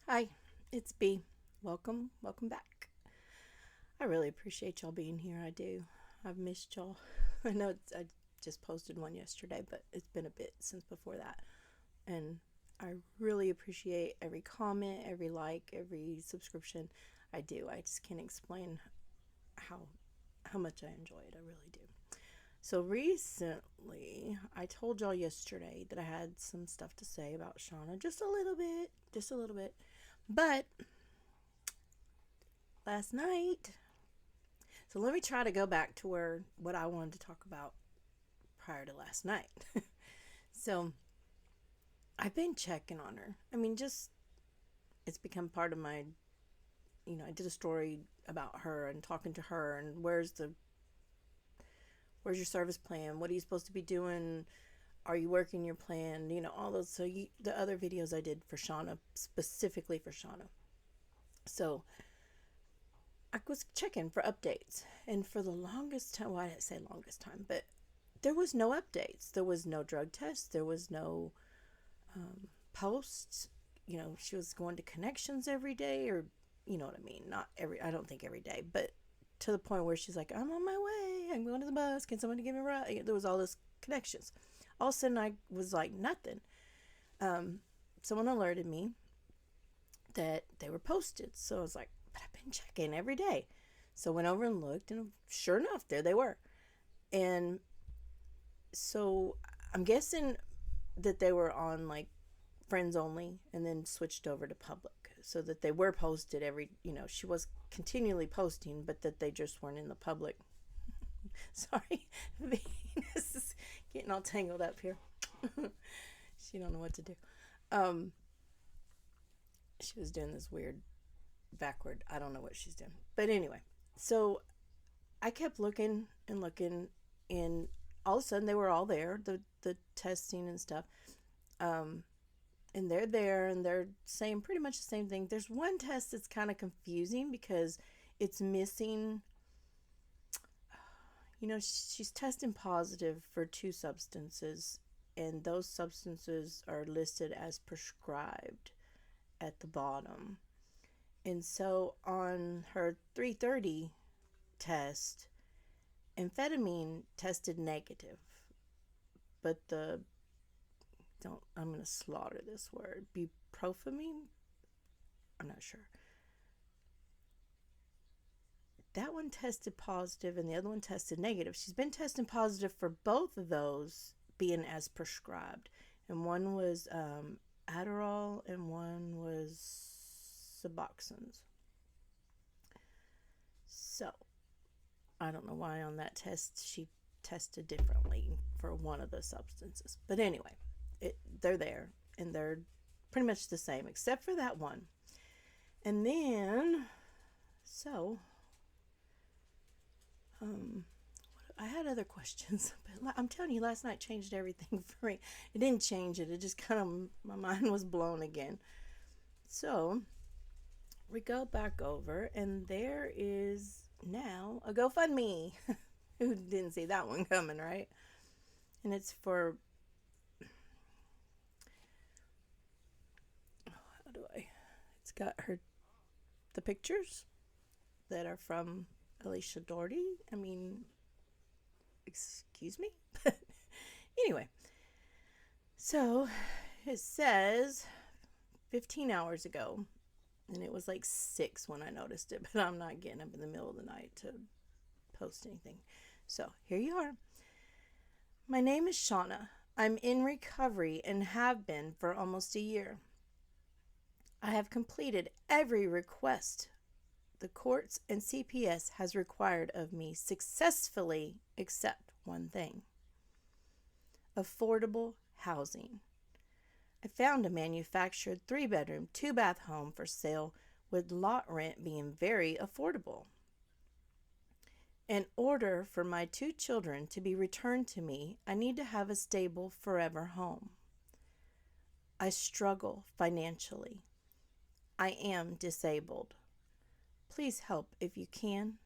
Hi, it's B. Welcome back. I really appreciate y'all being here. I do. I've missed y'all. I just posted one yesterday, but it's been a bit since before that. And I really appreciate every comment, every like, every subscription. I do. I just can't explain how how much I enjoy it. I really do. So recently, I told y'all yesterday that I had some stuff to say about Shawna, just a little bit. But last night, so let me try to go back to where what I wanted to talk about prior to last night. So I've been checking on her. I mean, just it's become part of my, I did a story about her and talking to her and where's your service plan? What are you supposed to be doing? Are you working your plan? All those. So the other videos I did for Shawna, specifically for Shawna. So I was checking for updates, and for the longest time, well, I didn't say longest time, but there was no updates. There was no drug test. There was no posts. She was going to connections every day, or you know what I mean. Not every. I don't think every day, but to the point where she's like, "I'm on my way. I'm going to the bus. Can somebody give me a ride?" There was all this connections. All of a sudden, I was like, nothing. Someone alerted me that they were posted, so I was like, "But I've been checking every day." So I went over and looked, and sure enough, there they were. And so I'm guessing that they were on like friends only and then switched over to public, so that they were posted she was continually posting, but that they just weren't in the public. Sorry, Venus is getting all tangled up here. She don't know what to do. Um, she was doing this weird backward. I don't know what she's doing. But anyway, so I kept looking and looking, and all of a sudden they were all there, the testing and stuff. Um, and they're there, and they're saying pretty much the same thing. There's one test that's kind of confusing because it's missing. She's testing positive for two substances, and those substances are listed as prescribed at the bottom. And so on her 330 test, amphetamine tested negative, but the don't I'm going to slaughter this word. Bupropion? I'm not sure. That one tested positive and the other one tested negative. She's been testing positive for both of those being as prescribed. And one was Adderall and one was Suboxones. So I don't know why on that test she tested differently for one of the substances. But anyway, they're there and they're pretty much the same except for that one. And then, so, um, I had other questions, but I'm telling you, last night changed everything for me. It didn't change it. It just kind of, my mind was blown again. So, we go back over, and there is now a GoFundMe. Who didn't see that one coming, right? And it's for, how do I, it's got the pictures that are from Alicia Dougherty. I mean, excuse me? Anyway, so it says 15 hours ago, and it was like 6 when I noticed it, but I'm not getting up in the middle of the night to post anything. So here you are. My name is Shawna. I'm in recovery and have been for almost a year. I have completed every request the courts and CPS has required of me successfully, except one thing: affordable housing. I found a manufactured 3-bedroom, 2-bath home for sale, with lot rent being very affordable. In order for my 2 children to be returned to me, I need to have a stable, forever home. I struggle financially. I am disabled. Please help if you can.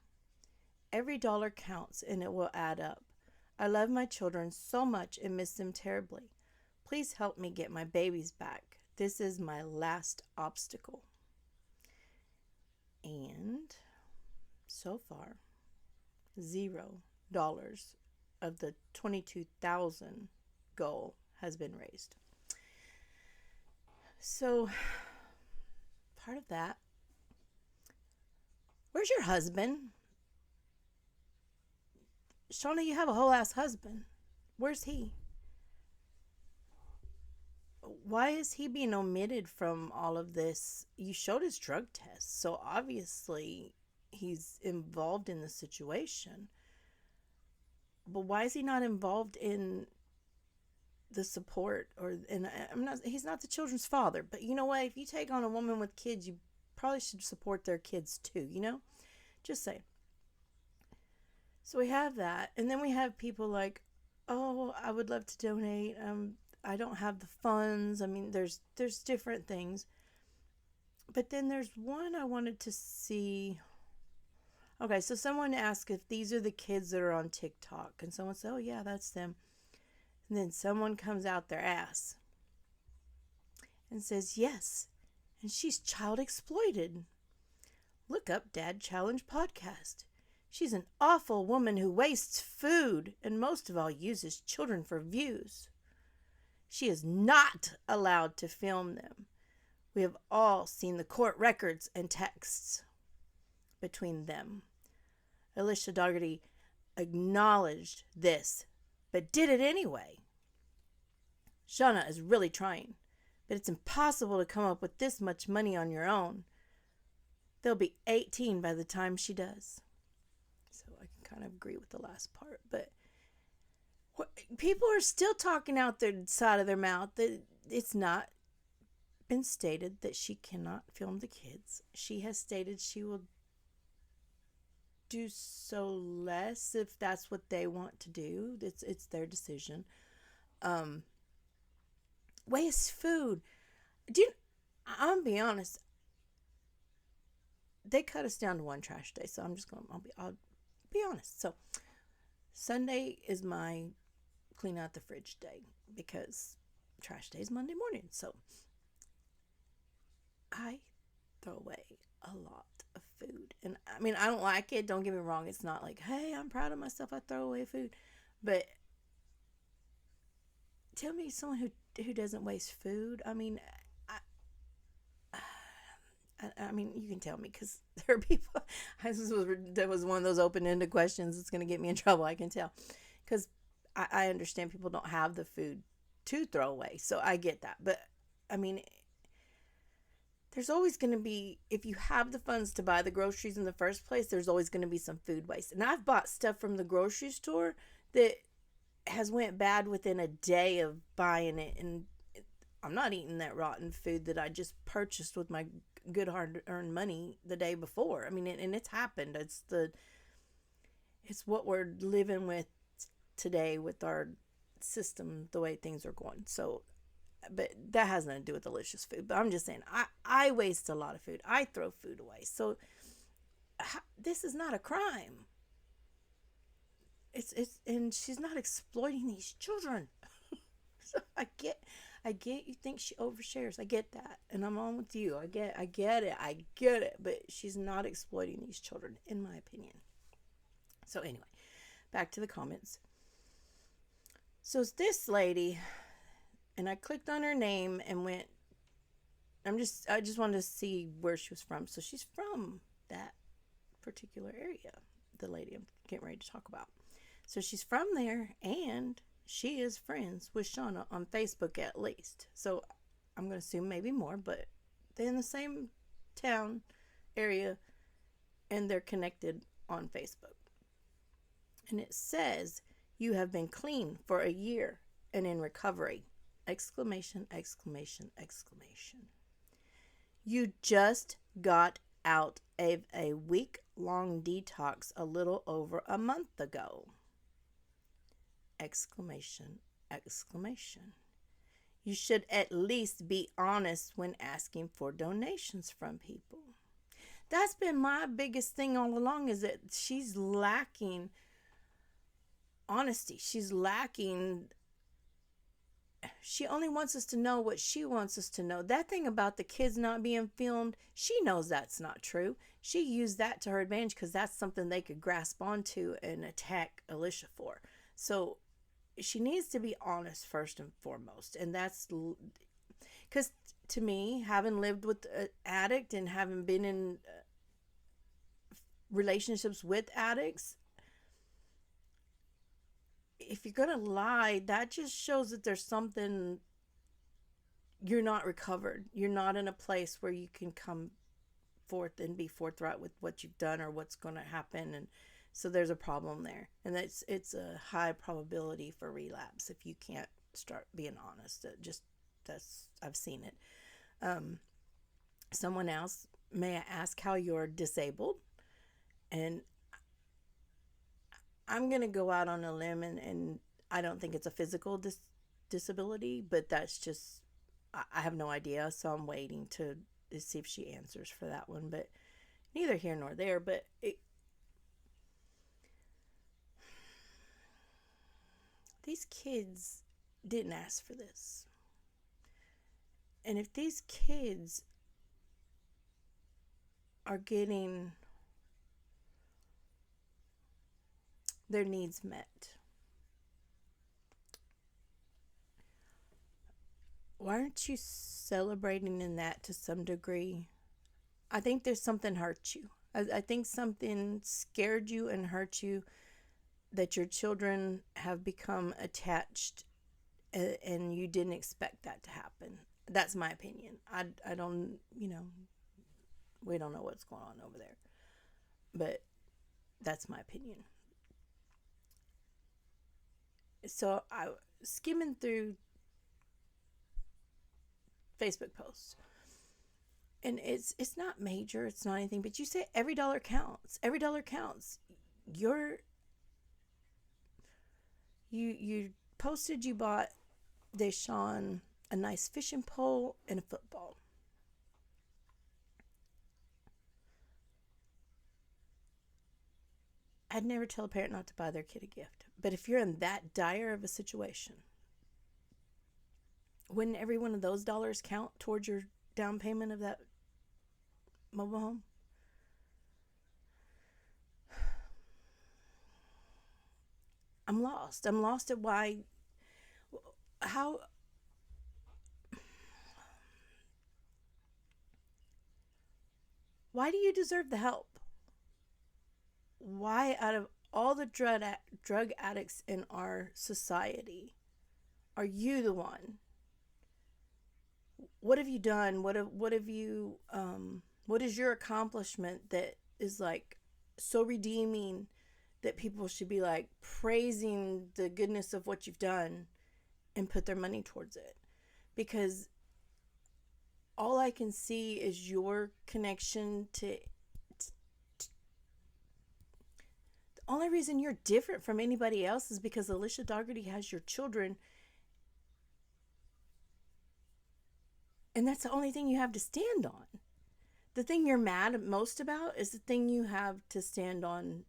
Every dollar counts and it will add up. I love my children so much and miss them terribly. Please help me get my babies back. This is my last obstacle. And so far, $0 of the 22,000 goal has been raised. So part of that, where's your husband? Shawna, you have a whole ass husband. Where's he? Why is he being omitted from all of this? You showed his drug test, so obviously he's involved in the situation. But why is he not involved in the support? He's not the children's father, but you know what? If you take on a woman with kids, you probably should support their kids too, Just saying. So we have that, and then we have people like, oh, I would love to donate. I don't have the funds. I mean, there's different things. But then there's one I wanted to see. Okay, so someone asked if these are the kids that are on TikTok, and someone said, oh yeah, that's them. And then someone comes out their ass and says, yes, and she's child exploited. Look up Dad Challenge podcast. She's an awful woman who wastes food and most of all uses children for views. She is not allowed to film them. We have all seen the court records and texts between them. Alicia Dougherty acknowledged this, but did it anyway. Shawna is really trying, but it's impossible to come up with this much money on your own. They'll be 18 by the time she does. So I can kind of agree with the last part, but people are still talking out their side of their mouth that it's not been stated that she cannot film the kids. She has stated she will do so less if that's what they want to do. It's their decision. Waste food. I'm gonna be honest. They cut us down to one trash day, so I'll be honest. So Sunday is my clean out the fridge day because trash day is Monday morning. So I throw away a lot of food. And I mean, I don't like it. Don't get me wrong. It's not like, hey, I'm proud of myself. I throw away food. But tell me someone who doesn't waste food. I mean, I mean, you can tell me because there are people. That was one of those open-ended questions. It's going to get me in trouble. I can tell because I understand people don't have the food to throw away, so I get that. But I mean, there's always going to be, if you have the funds to buy the groceries in the first place, there's always going to be some food waste. And I've bought stuff from the grocery store that has went bad within a day of buying it, and I'm not eating that rotten food that I just purchased with my good hard-earned money the day before. I mean, and it's happened. It's what we're living with today with our system, the way things are going. So, but that has nothing to do with delicious food. But I'm just saying, I waste a lot of food. I throw food away. So this is not a crime. It's and she's not exploiting these children. So I get you think she overshares. I get that. And I'm on with you. I get it. But she's not exploiting these children, in my opinion. So anyway, back to the comments. So it's this lady, and I clicked on her name and went, I just wanted to see where she was from. So she's from that particular area, the lady I'm getting ready to talk about. So she's from there, and she is friends with Shawna on Facebook at least. So I'm going to assume maybe more, but they're in the same town area, and they're connected on Facebook. And it says, you have been clean for a year and in recovery. Exclamation, exclamation, exclamation. You just got out of a week-long detox a little over a month ago. Exclamation, exclamation. You should at least be honest when asking for donations from people. That's been my biggest thing all along, is that she's lacking honesty. She's lacking she only wants us to know what she wants us to know. That thing about the kids not being filmed, she knows that's not true. She used that to her advantage because that's something they could grasp onto and attack Alicia for. So she needs to be honest first and foremost. And that's because, to me, having lived with an addict and having been in relationships with addicts, if you're gonna lie, that just shows that there's something, you're not recovered. You're not in a place where you can come forth and be forthright with what you've done or what's going to happen. And so there's a problem there, and it's a high probability for relapse if you can't start being honest. I've seen it. Someone else, may I ask how you're disabled? And I'm going to go out on a limb, and I don't think it's a physical disability, but that's just, I have no idea. So I'm waiting to see if she answers for that one, but neither here nor there. But these kids didn't ask for this. And if these kids are getting their needs met, why aren't you celebrating in that to some degree? I think there's something hurt you. I think something scared you and hurt you, that your children have become attached, and you didn't expect that to happen. That's my opinion. I don't, we don't know what's going on over there, but that's my opinion. So I skimming through Facebook posts, and it's not major, it's not anything, but you say every dollar counts. Every dollar counts. You posted you bought Deshawn a nice fishing pole and a football. I'd never tell a parent not to buy their kid a gift. But if you're in that dire of a situation, wouldn't every one of those dollars count towards your down payment of that mobile home? I'm lost. I'm lost at how why do you deserve the help? Why, out of all the drug addicts in our society, are you the one? What have you done? What have you? What is your accomplishment that is like so redeeming that people should be like praising the goodness of what you've done and put their money towards it? Because all I can see is your connection to. The only reason you're different from anybody else is because Alicia Dougherty has your children, and that's the only thing you have to stand on. The thing you're mad most about is the thing you have to stand on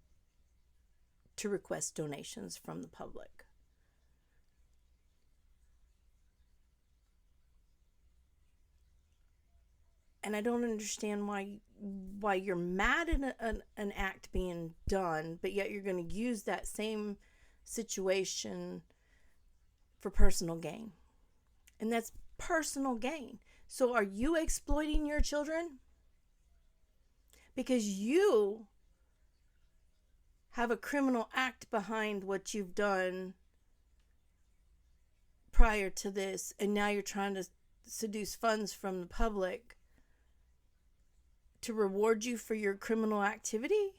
to request donations from the public. And I don't understand why you're mad at an act being done, but yet you're going to use that same situation for personal gain. And that's personal gain. So are you exploiting your children? Because you have a criminal act behind what you've done prior to this, and now you're trying to seduce funds from the public to reward you for your criminal activity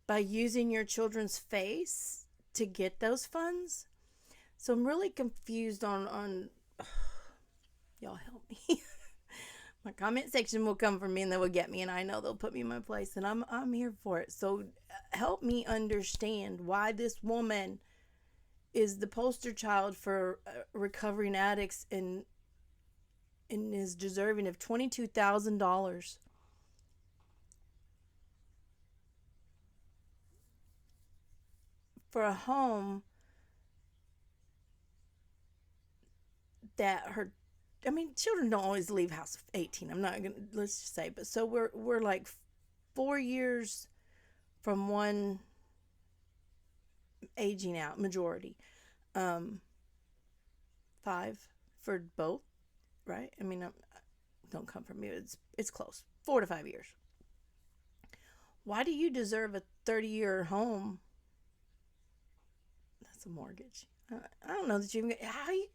by using your children's face to get those funds. So I'm really confused on y'all help me. My comment section will come for me, and they will get me, and I know they'll put me in my place, and I'm here for it. So help me understand why this woman is the poster child for recovering addicts and is deserving of $22,000 for a home that her, I mean, children don't always leave house at 18. I'm not gonna, let's just say, but so we're like 4 years from one aging out, majority. Um, 5 for both, right? I mean, don't come from me. It's close. 4 to 5 years. Why do you deserve a 30-year home? That's a mortgage. I don't know that you even, how you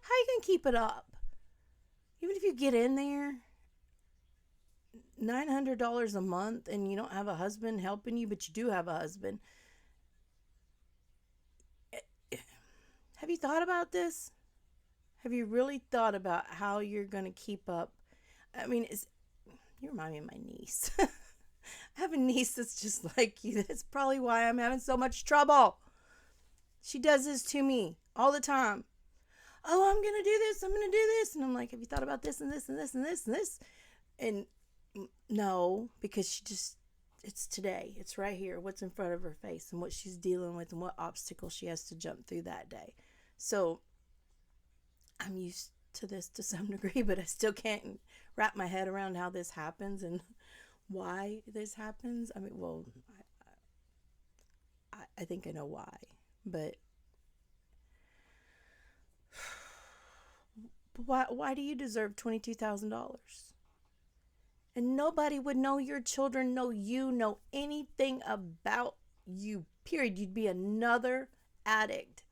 gonna keep it up? Even if you get in there, $900 a month, and you don't have a husband helping you, but you do have a husband. Have you thought about this? Have you really thought about how you're going to keep up? I mean, you remind me of my niece. I have a niece that's just like you. That's probably why I'm having so much trouble. She does this to me all the time. Oh, I'm going to do this. I'm going to do this. And I'm like, have you thought about this and this and this and this and this? And no, because it's today. It's right here. What's in front of her face and what she's dealing with and what obstacles she has to jump through that day. So I'm used to this to some degree, but I still can't wrap my head around how this happens and why this happens. I mean, well, I think I know why, but why do you deserve $22,000? And nobody would know your children, know you, know anything about you, period. You'd be another addict.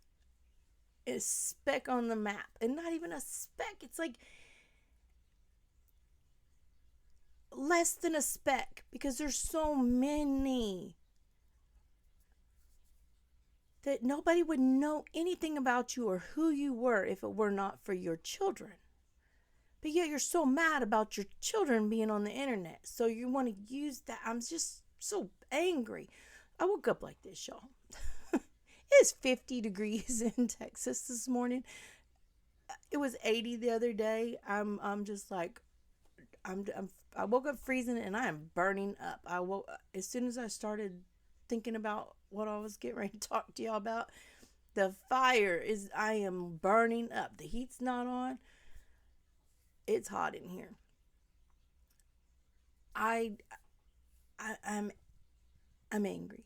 A speck on the map. And not even a speck. It's like less than a speck because there's so many that nobody would know anything about you or who you were if it were not for your children. But yet you're so mad about your children being on the internet. So you want to use that. I'm just so angry. I woke up like this, y'all. It's 50 degrees in Texas this morning. It was 80 the other day. I'm just like, I woke up freezing and I am burning up. I woke as soon as I started thinking about what I was getting ready to talk to y'all about. The fire is, I am burning up. The heat's not on. It's hot in here. I'm angry.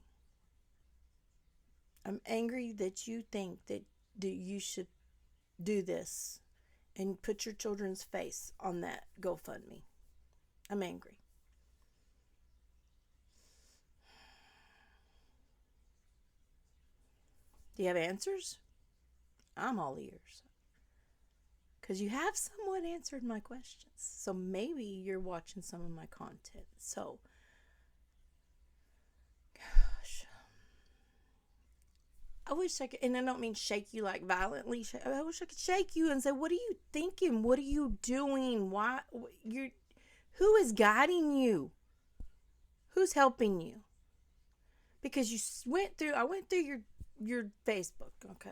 I'm angry that you think that you should do this and put your children's face on that GoFundMe. I'm angry. Do you have answers? I'm all ears. Because you have somewhat answered my questions. So maybe you're watching some of my content. So, gosh. I wish I could, and I don't mean shake you like violently. I wish I could shake you and say, what are you thinking? What are you doing? Who is guiding you? Who's helping you? Because I went through your Facebook. Okay,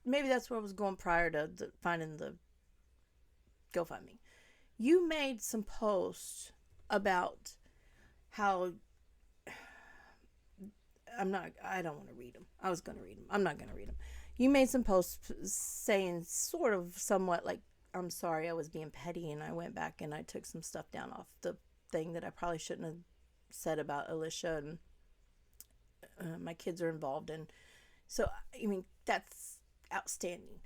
maybe that's where I was going prior to finding the GoFundMe. You made some posts about how I don't want to read them. I was going to read them. I'm not going to read them. You made some posts saying sort of somewhat like, I'm sorry, I was being petty, and I went back and I took some stuff down off the thing that I probably shouldn't have said about Alicia, and my kids are involved in. So, I mean, that's outstanding.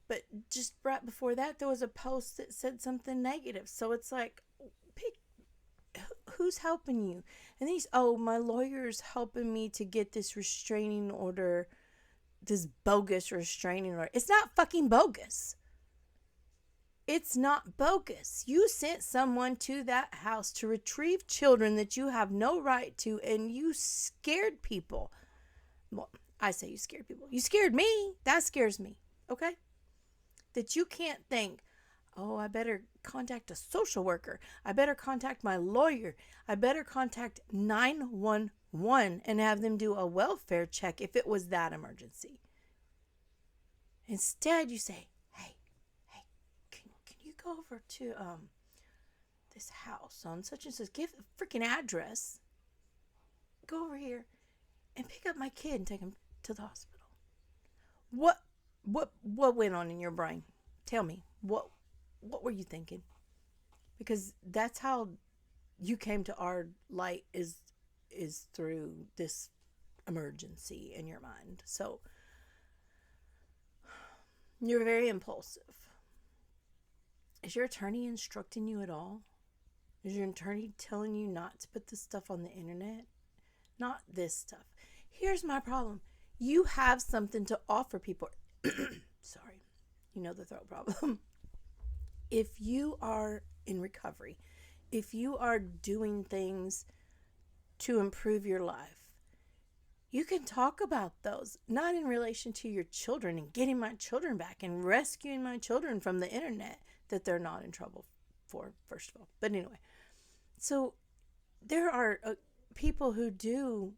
But just right before that, there was a post that said something negative. So it's like, pick who's helping you. And my lawyer's helping me to get this restraining order, this bogus restraining order. It's not fucking bogus. It's not bogus. You sent someone to that house to retrieve children that you have no right to, and you scared people. Well, I say you scared people. You scared me. That scares me. Okay? That you can't think, oh, I better contact a social worker. I better contact my lawyer. I better contact 911 and have them do a welfare check if it was that emergency. Instead, you say, hey, can you go over to this house on such and such? Give a freaking address. Go over here and pick up my kid and take him to the hospital. What went on in your brain? Tell me. What were you thinking? Because that's how you came to our light, is through this emergency in your mind. So you're very impulsive. Is your attorney instructing you at all? Is your attorney telling you not to put this stuff on the internet? Not this stuff. Here's my problem. You have something to offer people. Sorry. You know the throat problem. If you are in recovery, if you are doing things to improve your life, you can talk about those, not in relation to your children and getting my children back and rescuing my children from the internet that they're not in trouble for, first of all. But anyway, so there are people who do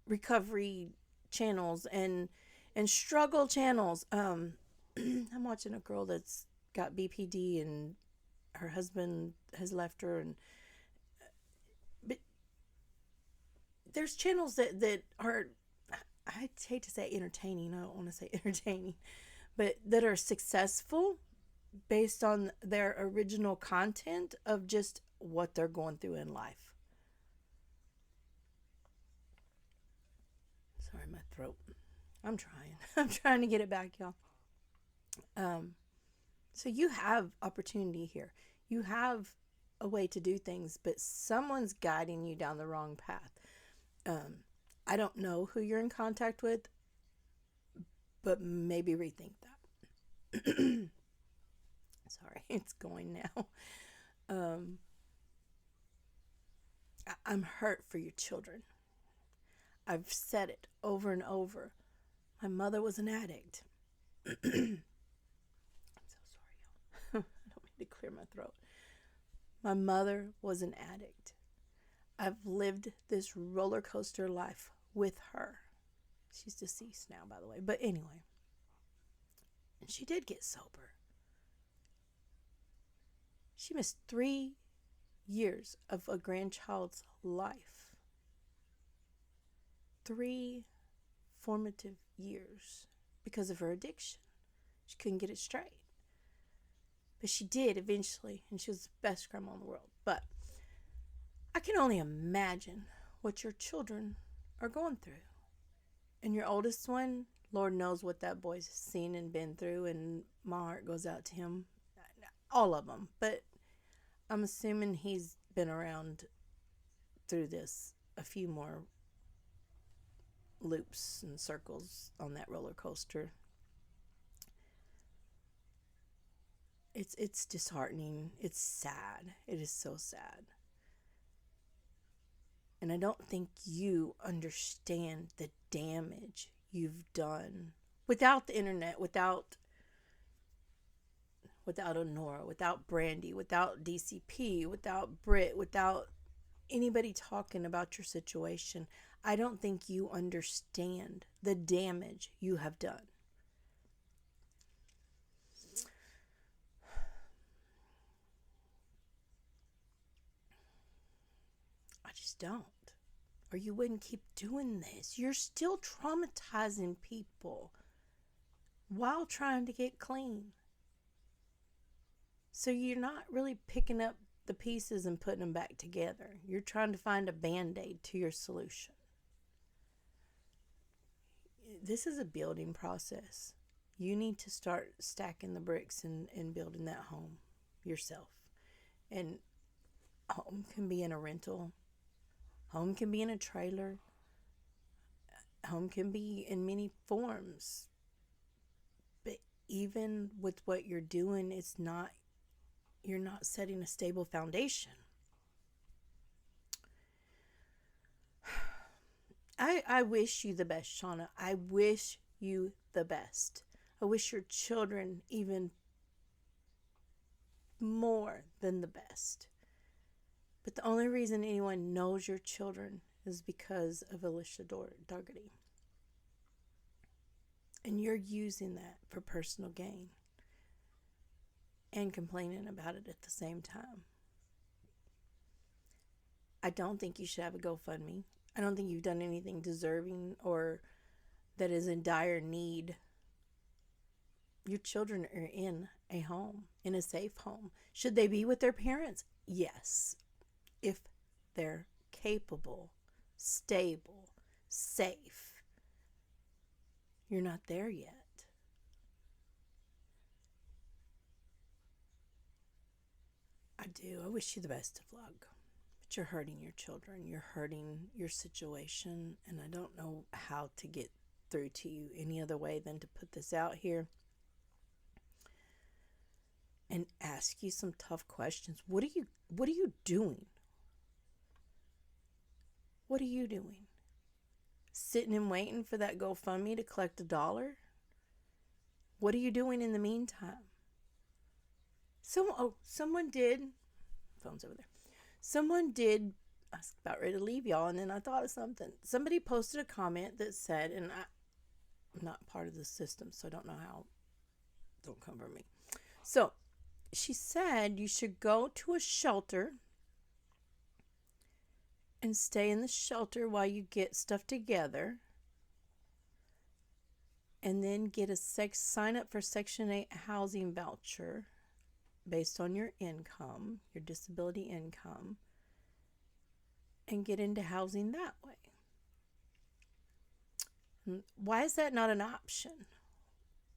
recovery channels and struggle channels. I'm watching a girl that's got BPD and her husband has left her, and but there's channels that are, I hate to say entertaining, I don't want to say entertaining, but that are successful based on their original content of just what they're going through in life. Sorry, my throat. I'm trying. I'm trying to get it back, y'all. So you have opportunity here. You have a way to do things, but someone's guiding you down the wrong path. I don't know who you're in contact with, but maybe rethink that. Sorry, it's going now. I'm hurt for your children. I've said it over and over. My mother was an addict. I'm so sorry, y'all. I don't mean to clear my throat. My mother was an addict. I've lived this roller coaster life with her. She's deceased now, by the way. But anyway, and she did get sober. She missed 3 years of a grandchild's life. 3 formative years because of her addiction. She couldn't get it straight. But she did eventually, and she was the best grandma in the world. But I can only imagine what your children are going through. And your oldest one, Lord knows what that boy's seen and been through, and my heart goes out to him. All of them. But I'm assuming he's been around through this a few more loops and circles on that roller coaster. It's disheartening. It's sad. It is so sad. And I don't think you understand the damage you've done without the internet, without Honora, without Brandy, without DCP, without Britt, without anybody talking about your situation. I don't think you understand the damage you have done. I just don't. Or you wouldn't keep doing this. You're still traumatizing people while trying to get clean. So you're not really picking up the pieces and putting them back together. You're trying to find a band-aid to your solution. This is a building process. You need to start stacking the bricks and building that home yourself. And home can be in a rental. Home can be in a trailer. Home can be in many forms. But even with what you're doing, you're not setting a stable foundation. I wish you the best, Shawna. I wish you the best. I wish your children even more than the best. But the only reason anyone knows your children is because of Alicia Dougherty. And you're using that for personal gain and complaining about it at the same time. I don't think you should have a GoFundMe. I don't think you've done anything deserving or that is in dire need. Your children are in a home, in a safe home. Should they be with their parents? Yes, if they're capable, stable, safe. You're not there yet. I do. I wish you the best of luck. But you're hurting your children. You're hurting your situation. And I don't know how to get through to you any other way than to put this out here and ask you some tough questions. What are you doing? What are you doing? Sitting and waiting for that GoFundMe to collect $1? What are you doing in the meantime? Someone did. Phone's over there. Someone did. I was about ready to leave y'all, and then I thought of something. Somebody posted a comment that said, and I'm not part of the system, so I don't know how. Don't come for me. So she said you should go to a shelter and stay in the shelter while you get stuff together, and then get sign up for Section 8 housing voucher based on your income, your disability income, and get into housing that way. Why is that not an option?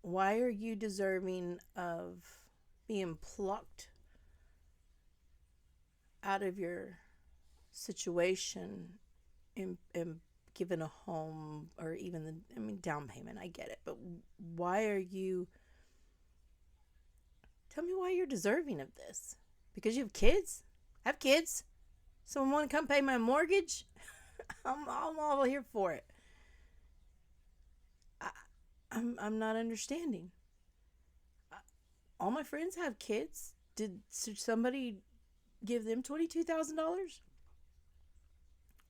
Why are you deserving of being plucked out of your situation and given a home, or even down payment? I get it, but why are you? Tell me why you're deserving of this. Because you have kids? I have kids. Someone want to come pay my mortgage? I'm all here for it. I'm not understanding. All my friends have kids. Should somebody give them $22,000?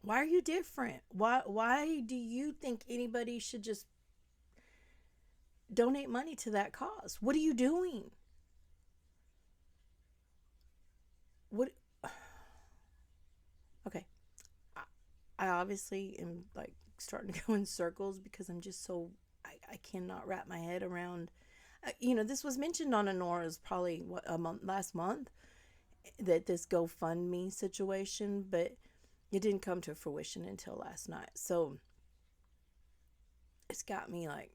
Why are you different? Why do you think anybody should just donate money to that cause? What are you doing? What? Okay. I obviously am like starting to go in circles because I'm just so, I cannot wrap my head around, this was mentioned on Anora's probably last month, that this GoFundMe situation, but it didn't come to fruition until last night. So it's got me like,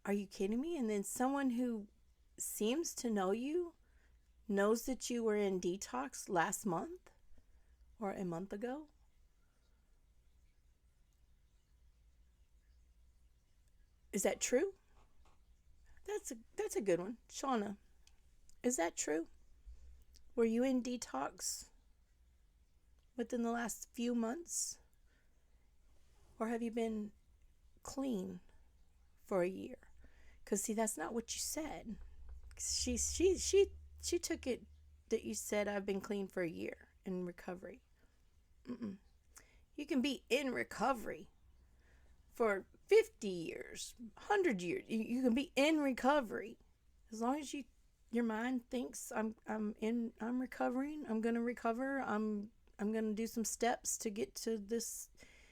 are you kidding me? And then someone who seems to know you knows that you were in detox last month or a month ago. Is that true? That's a good one. Shawna, is that true? Were you in detox within the last few months? Or have you been clean for a year? Because see, that's not what you said. She took it that you said I've been clean for a year in recovery. You can be in recovery for 50 years, 100 years. You can be in recovery as long as your mind thinks I'm recovering. I'm going to recover. I'm going to do some steps to get to this.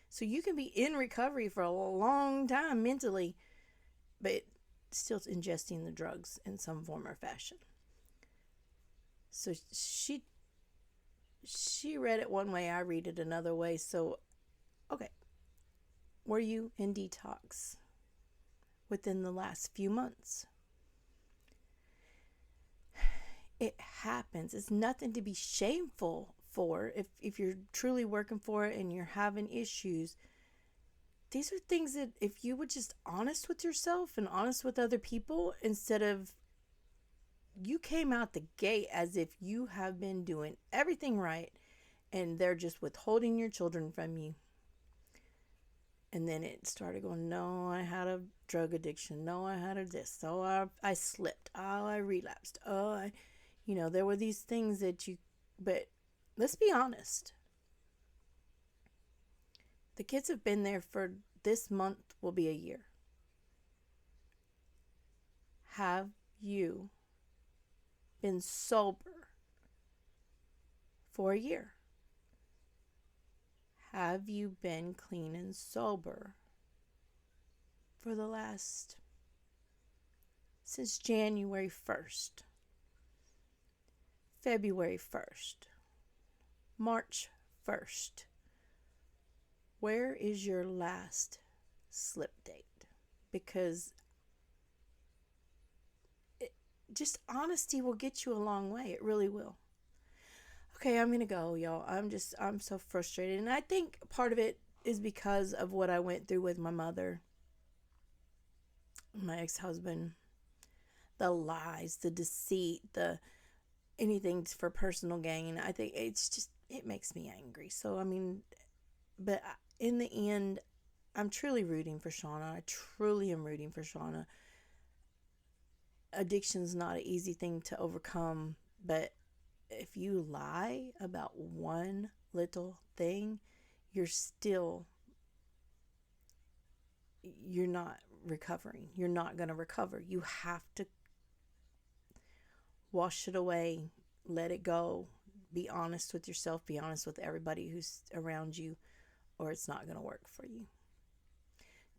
So you can be in recovery for a long time mentally, but still ingesting the drugs in some form or fashion. So she read it one way, I read it another way. So, okay. Were you in detox within the last few months? It happens. It's nothing to be shameful for if you're truly working for it and you're having issues. These are things that if you were just honest with yourself and honest with other people, instead of you came out the gate as if you have been doing everything right and they're just withholding your children from you. And then it started going, no, I had a drug addiction. No, I had a this. Oh, I slipped. Oh, I relapsed. Oh, there were these things that but let's be honest. The kids have been there for this month will be a year. Have you been sober for a year? Have you been clean and sober for the last since January 1st, February 1st, March 1st. Where is your last slip date? Because just honesty will get you a long way. It really will. Okay, I'm going to go, y'all. I'm so frustrated. And I think part of it is because of what I went through with my mother, my ex-husband, the lies, the deceit, the anything for personal gain. I think it makes me angry. So, I mean, but in the end, I'm truly rooting for Shawna. I truly am rooting for Shawna. Addiction's not an easy thing to overcome, but if you lie about one little thing, you're not recovering. You're not going to recover. You have to wash it away, let it go, be honest with yourself, be honest with everybody who's around you, or it's not going to work for you.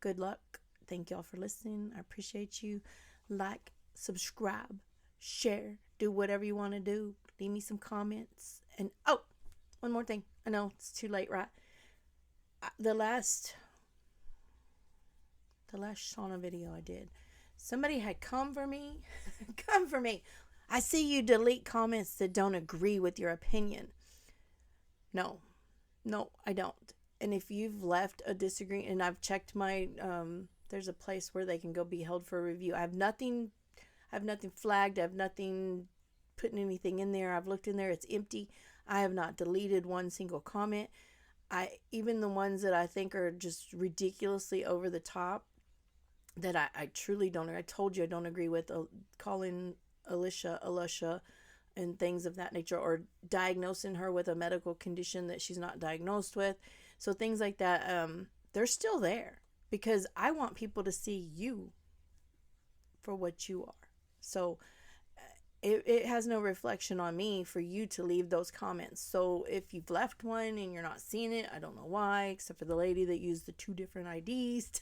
Good luck. Thank y'all for listening. I appreciate you. Like, subscribe, share, do whatever you want to do. Leave me some comments. And one more thing. I know it's too late, right? The last Shawna video I did, somebody had come for me. Come for me. I see you delete comments that don't agree with your opinion. No, I don't. And if you've left a disagreement, and I've checked my, there's a place where they can go be held for a review. I have nothing flagged. I have nothing, putting anything in there. I've looked in there. It's empty. I have not deleted one single comment. Even the ones that I think are just ridiculously over the top, that I truly don't. I told you I don't agree with calling Alicia, and things of that nature, or diagnosing her with a medical condition that she's not diagnosed with. So things like that, they're still there because I want people to see you for what you are. So it has no reflection on me for you to leave those comments. So if you've left one and you're not seeing it, I don't know why, except for the lady that used the 2 different IDs.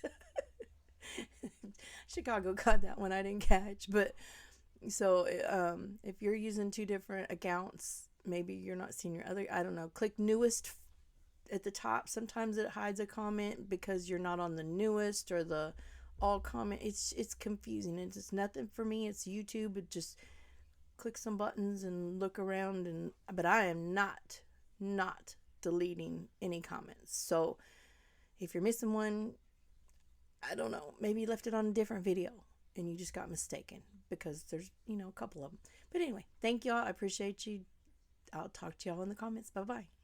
Chicago got that one, I didn't catch. But so if you're using 2 different accounts, maybe you're not seeing your other, I don't know. Click newest at the top. Sometimes it hides a comment because you're not on the newest or the all comment. It's confusing. It's just nothing for me. It's YouTube. It just click some buttons and look around, but I am not deleting any comments. So if you're missing one, I don't know, maybe you left it on a different video and you just got mistaken, because there's a couple of them. But anyway, thank y'all. I appreciate you. I'll talk to y'all in the comments. Bye bye.